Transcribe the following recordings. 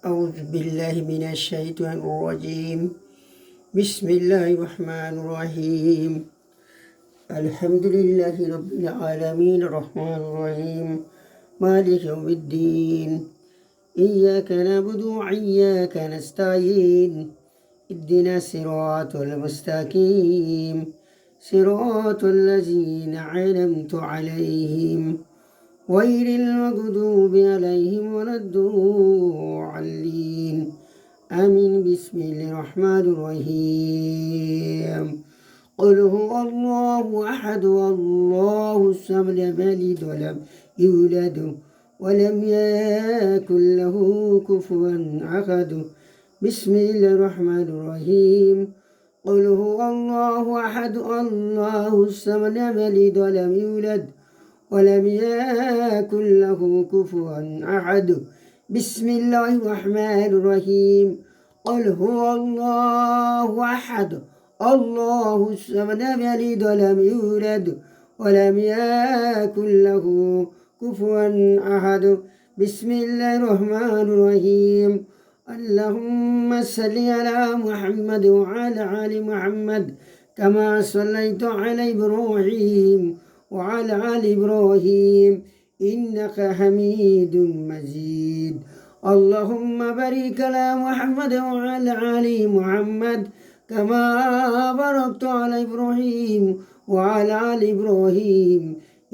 أعوذ بالله من الشيطان الرجيم. بسم الله الرحمن الرحيم. الحمد لله رب العالمين الرحمن الرحيم مالك يوم الدين. إياك نعبد وإياك نستعين. اهدنا الصراط المستقيم صراط الذين أنعمت عليهم غير المغضوب عليهم ولا الضالين. آمين. بسم الله الرحمن الرحيم. قل هو الله أحد الله الصمد لم يلد ولم يولد ولم يكن له كفوا أحد. بسم الله الرحمن الرحيم. قل هو الله أحد الله الصمد لم يلد ولم يولد ولم يكن له كفوا أحد. بسم الله الرحمن الرحيم. قل هو الله أحد الله الصمد لم يلد ولم يولد ولم يكن له كفوا أحد. بسم الله الرحمن الرحيم. اللهم صل على محمد وعلى آل محمد كما صليت على إبراهيم وعلى آل إبراهيم إنك حميد مجيد. اللهم بارك على محمد وعلى آل محمد كما باركت على إبراهيم وعلى آل إبراهيم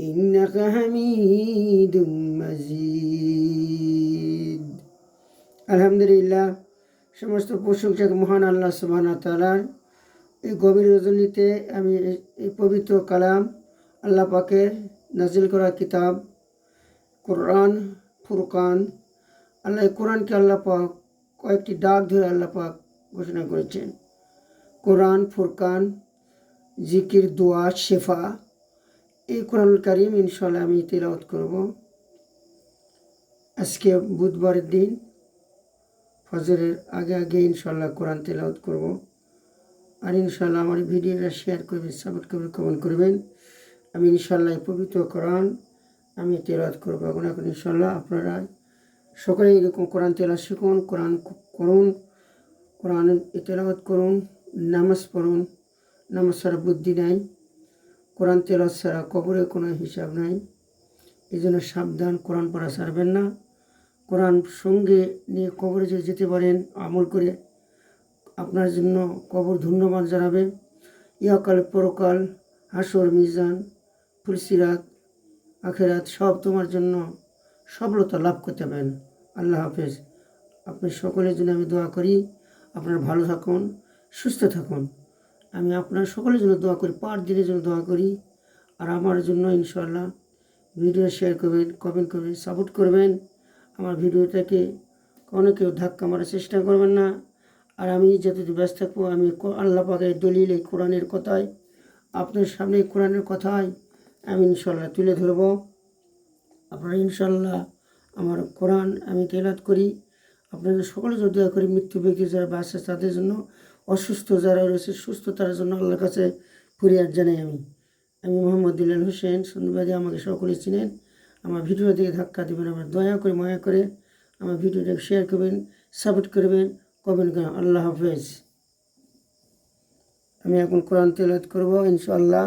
إنك حميد مجيد. আলহামদুলিল্লাহ, সমস্ত প্রশংসা মহান আল্লাহ সুবহানাহু ওয়া তাআলার। এই গভীর রজনীতে আমি এই পবিত্র কালাম আল্লাহ পাকের নাজিল করা কিতাব কোরআন, ফুরকান। আল্লাহ কোরআনকে আল্লাহ পাক কয়েকটি ডাক ধরে আল্লাহ পাক ঘোষণা করেছেন। কোরআন, ফুরকান, জিকির, দোয়া, শেফা। এই কোরআনুল কারীম ইনশাআল্লাহ আমি তিলাওয়াত করব। আজকে বুধবারের দিন, ফজরের আগে আগে ইনশাআল্লাহ কোরআন তেলাওয়াত করব। আর ইনশাআল্লাহ আমার ভিডিওটা শেয়ার করবেন, সাপোর্ট করবেন, কমেন্ট করবেন। আমি ইনশাআল্লাহ পবিত্র কোরআন আমি তেলাওয়াত করব। এখন ইনশাআল্লাহ আপনারা সকলে এরকম কোরআন তেলাওয়াত শিখুন, কোরআন করুন, কোরআন তেলাওয়াত করুন, নামাজ পড়ুন। নামাজ ছাড়া বুদ্ধি নাই, কোরআন তেলাওয়াত ছাড়া কবরে কোনো হিসাব নাই। এই জন্য সাবধান, কোরআন পড়া ছাড়বেন না। কোরআন সঙ্গে নিয়ে কবরে যে যেতে পারেন আমল করে, আপনার জন্য কবর ধন্যবাদ জানাবে। ইহকাল পরকাল, হাসর, মিজান, ফুলসিরাত, আখেরাত সব তোমার জন্য সফলতা লাভ করতে পারেন। আল্লাহ হাফেজ। আপনি সকলের জন্য আমি দোয়া করি, আপনারা ভালো থাকুন, সুস্থ থাকুন। আমি আপনার সকলের জন্য দোয়া করি, 5 দিনের জন্য দোয়া করি। আর আমার জন্য ইনশাআল্লাহ ভিডিও শেয়ার করবেন, কমেন্ট করবেন, সাপোর্ট করবেন। আমার ভিডিওটাকে কোনো কেউ ধাক্কা মারার চেষ্টা করবেন না। আর আমি যতদিন ব্যস্ত থাকবো, আমি আল্লাহ পাকের দলিল এই কোরআনের কথায় আপনার সামনে কোরআনের কথায় আমি ইনশাআল্লাহ তুলে ধরব। আপনারা ইনশাআল্লাহ আমার কোরআন আমি তেলাওয়াত করি। আপনাদের সকলে যদি দোয়া করি, মৃত্যু ব্যক্তি যারা বাঁচে তাদের জন্য, অসুস্থ যারা রয়েছে সুস্থতার জন্য আল্লাহর কাছে ফরিয়াদ জানাই। আমি মোহাম্মদ দুলাল হোসেন সুন্দরবাদী, আমাকে সকলে চিনেন। আমার ভিডিও দিকে ধাক্কা দেবেন, আমার দয়া করে মায়া করে আমার ভিডিওটা শেয়ার করবেন, সাপোর্ট করবেন, কমেন্ট করবেন। আল্লাহ হাফেজ। আমি এখন কোরআন তেলাওয়াত করব ইনশাআল্লাহ।